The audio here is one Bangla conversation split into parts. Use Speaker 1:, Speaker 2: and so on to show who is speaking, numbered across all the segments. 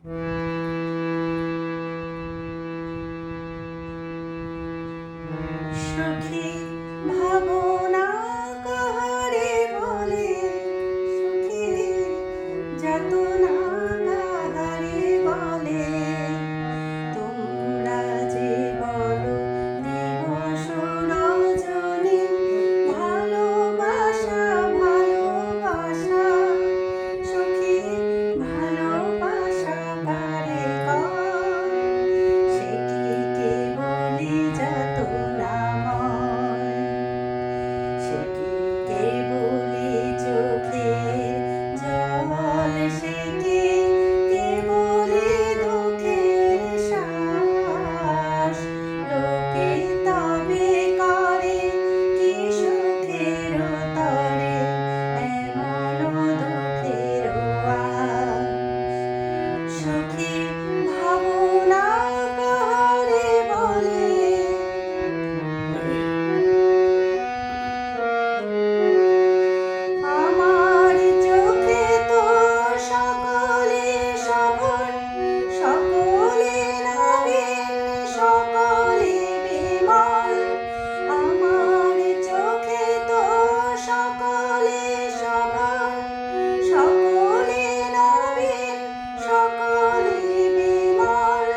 Speaker 1: সখী ভাবনা কাহারে বলে, সখী যাতনা কাহারে বলে। তোমরা যে বলো দিবস রজনী, ভালোবাসা ভালোবাসা, সখী ভালোবাসা কারে কয়? সে কি কেবলি যাতনাময়? সে কি কেবলি চোখের জল? সে কি কেবলি দুঃখের শ্বাস? লোকে তবে করে কি সুখের তরে এমন দুঃখের আশ? সখী ভাবনা কাহারে বলে। আমার চোখে তো সকলে সফল, সকলে নবীন, সকলে বিমল। আমার চোখে তো সকলে সফল, সকলে নবীন, সকলে বিমল।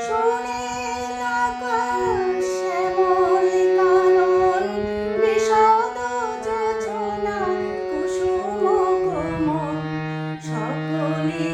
Speaker 1: সুনীল আকাশ, শ্যামল কানন, বিশদ যোজনা, কুসুম কোমল, সকলে